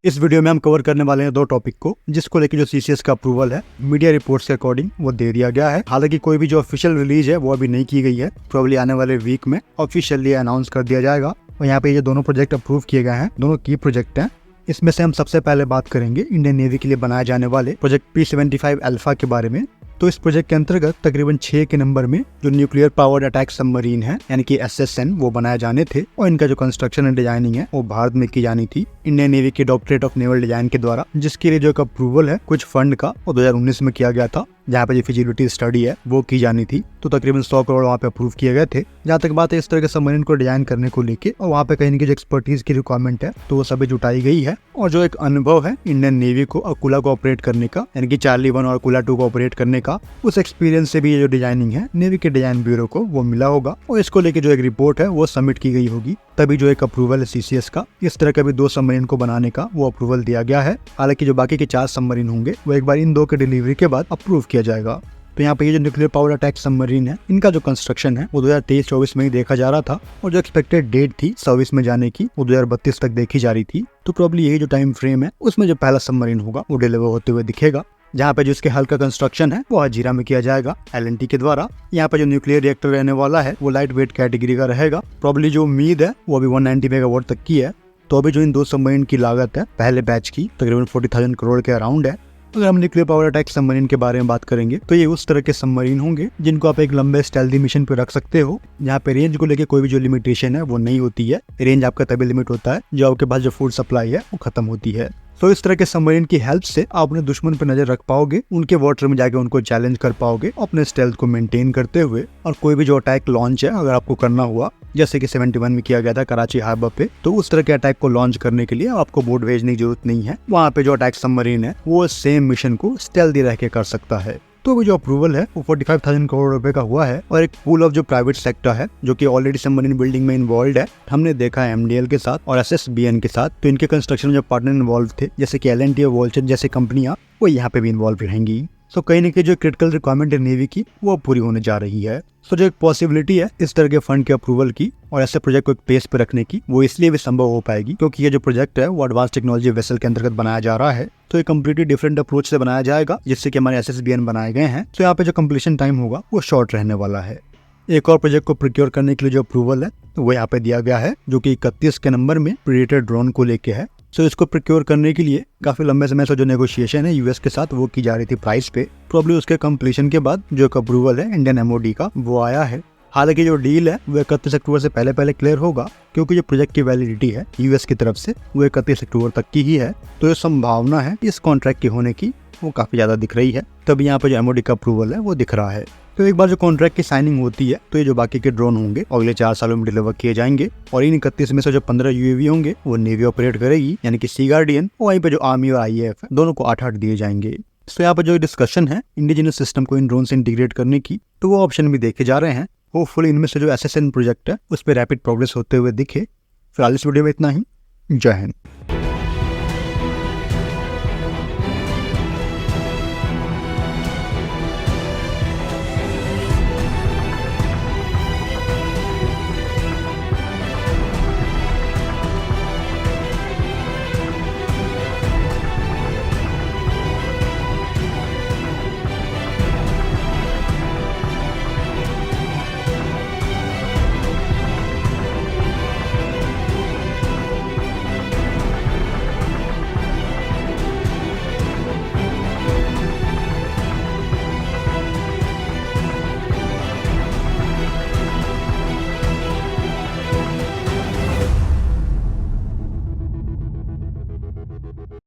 इस वीडियो में हम कवर करने वाले हैं दो टॉपिक को, जिसको लेकर जो सीसीएस का अप्रूवल है मीडिया रिपोर्ट्स के अकॉर्डिंग वो दे दिया गया है। हालांकि कोई भी जो ऑफिशियल रिलीज है वो अभी नहीं की गई है, प्रोबेबली आने वाले वीक में ऑफिशियली अनाउंस कर दिया जाएगा। और यहाँ पे ये दोनों प्रोजेक्ट अप्रूव किए गए हैं, दोनों की प्रोजेक्ट हैं। इसमें से हम सबसे पहले बात करेंगे इंडियन नेवी के लिए बनाए जाने वाले प्रोजेक्ट P-75 अल्फा के बारे में। तो इस प्रोजेक्ट के अंतर्गत तकरीबन 6 के नंबर में जो न्यूक्लियर पावर्ड अटैक सबमरीन है यानी कि SSN वो बनाए जाने थे, और इनका जो कंस्ट्रक्शन एंड डिजाइनिंग है वो भारत में की जानी थी इंडियन नेवी के डॉक्टरेट ऑफ नेवल डिजाइन के द्वारा, जिसके लिए जो एक अप्रूवल है कुछ फंड का वो 2019 में किया गया था, जहाँ पे जो फिजिबिलिटी स्टडी है वो की जानी थी। तो तकरीबन 100 करोड़ वहाँ पे अप्रूव किए गए थे। जहाँ तक बात है इस तरह के सबमरीन को डिजाइन करने को लेके, और वहाँ पे कहीं की जो एक्सपर्टीज की रिक्वायरमेंट है तो वो सभी जुटाई गई है। और जो एक अनुभव है इंडियन नेवी को अकुला को ऑपरेट करने का, यानी कि चार्ली 1 और अकुला 2 को ऑपरेट करने का, उस एक्सपीरियंस से भी ये जो डिजाइनिंग है नेवी के डिजाइन ब्यूरो को वो मिला होगा, और इसको लेके जो एक रिपोर्ट है वो सबमिट की गई होगी। तभी जो एक अप्रूवल है सीसीएस का इस तरह के भी 2 सबमरीन को बनाने का वो अप्रूवल दिया गया है। हालांकि जो बाकी के 4 सबमरीन होंगे वो एक बार इन 2 के डिलीवरी के बाद अप्रूव किया जाएगा। तो यहाँ पे ये जो न्यूक्लियर पावर अटैक सबमरीन है इनका जो कंस्ट्रक्शन है वो 2023-24 में ही देखा जा रहा था, और जो एक्सपेक्टेड डेट थी सर्विस में जाने की वो 2032 तक देखी जा रही थी। तो प्रॉब्ली यही जो टाइम फ्रेम है उसमें जो पहला सबमरीन होगा वो डिलीवर होते हुए दिखेगा, जहाँ पे जो इसके हल का कंस्ट्रक्शन है वो हजीरा में किया जाएगा LNT के द्वारा। यहाँ पे जो न्यूक्लियर रिएक्टर रहने वाला है वो लाइट वेट कैटेगरी का रहेगा। प्रॉब्ली जो उम्मीद है वो अभी 190 मेगावाट तक की है। तो अभी जो इन 2 सबमरीन की लागत है पहले बैच की तकरीबन 40,000 करोड़ के अराउंड है। अगर हम न्यूक्लियर पावर अटैक सबमरीन के बारे में बात करेंगे तो ये उस तरह के सबमरीन होंगे जिनको आप एक लंबे स्टेल्दी मिशन पे रख सकते हो, जहाँ पे रेंज को लेके कोई भी जो लिमिटेशन है वो नहीं होती है। रेंज आपका तभी लिमिट होता है जो आपके पास जो फूड सप्लाई है वो खत्म होती है। तो इस तरह के सबमरीन की हेल्प से आप अपने दुश्मन पर नजर रख पाओगे, उनके वाटर में जाके उनको चैलेंज कर पाओगे अपने स्टेल्थ को मेंटेन करते हुए। और कोई भी जो अटैक लॉन्च है अगर आपको करना हुआ, जैसे कि 71 में किया गया था कराची हार्बर पे, तो उस तरह के अटैक को लॉन्च करने के लिए आपको बोट भेजने की जरूरत नहीं है। वहाँ पे जो अटैक सबमरीन है वो सेम मिशन को स्टेल्दी रह के कर सकता है। तो भी जो अप्रूवल है वो 45,000 करोड़ रुपए का हुआ है, और एक पूल ऑफ जो प्राइवेट सेक्टर है जो कि ऑलरेडी सबमरीन बिल्डिंग में इन्वॉल्व है। हमने देखा है MDL के साथ और SSBN के साथ, तो इनके कंस्ट्रक्शन में जो पार्टनर इन्वॉल्व थे जैसे कि LNT और वोल्चर जैसी कंपनियां वो यहाँ पे भी इन्वॉल्व रहेंगी। तो कहीं न कहीं जो क्रिटिकल रिक्वायरमेंट है नेवी की वो पूरी होने जा रही है। तो जो एक पॉसिबिलिटी है इस तरह के फंड के अप्रूवल की और ऐसे प्रोजेक्ट को एक पेस पे रखने की, वो इसलिए भी संभव हो पाएगी क्योंकि ये जो प्रोजेक्ट है वो एडवांस टेक्नोलॉजी वेसल के अंतर्गत बनाया जा रहा है। तो ये कम्प्लीटली डिफरेंट अप्रोच से बनाया जाएगा जिससे कि हमारे SSBN बनाए गए हैं। तो यहाँ पे जो कम्प्लीशन टाइम होगा वो शॉर्ट रहने वाला है। एक और प्रोजेक्ट को प्रोक्योर करने के लिए जो अप्रूवल है वो यहाँ पे दिया गया है, जो कि 31 के नंबर में प्रेडेटर ड्रोन को लेके है। तो इसको प्रोक्योर करने के लिए काफी लंबे समय से जो नेगोशिएशन है US के साथ वो की जा रही थी प्राइस पे। प्रॉब्ली उसके कंप्लीशन के बाद जो एक अप्रूवल है इंडियन MOD का वो आया है। हालांकि जो डील है वो 31 अक्टूबर से पहले क्लियर होगा, क्योंकि जो प्रोजेक्ट की वैलिडिटी है US की तरफ से वो 31 अक्टूबर तक की ही है। तो ये संभावना है इस कॉन्ट्रैक्ट की होने की वो काफी ज्यादा दिख रही है। तभी यहाँ पे जो MOD का अप्रूवल है वो दिख रहा है। तो एक बार जो कॉन्ट्रैक्ट की साइनिंग होती है तो ये जो बाकी के ड्रोन होंगे अगले 4 सालों में डिलीवर किए जाएंगे, और इन 31 में से जो 15 UAV होंगे वो नेवी ऑपरेट करेगी, यानी कि सी गार्डियन, और वहीं पे जो आर्मी और IAF है दोनों को 8-8 दिए जाएंगे। तो यहाँ पर जो डिस्कशन है इंडिजिनस सिस्टम को इन ड्रोन से इंटीग्रेट करने की, तो वो ऑप्शन भी देखे जा रहे हैं। होपफुली इनमें से जो SSN प्रोजेक्ट है उस पर रैपिड प्रोग्रेस होते हुए दिखे। फिलहाल इस वीडियो में इतना ही। जय हिंद।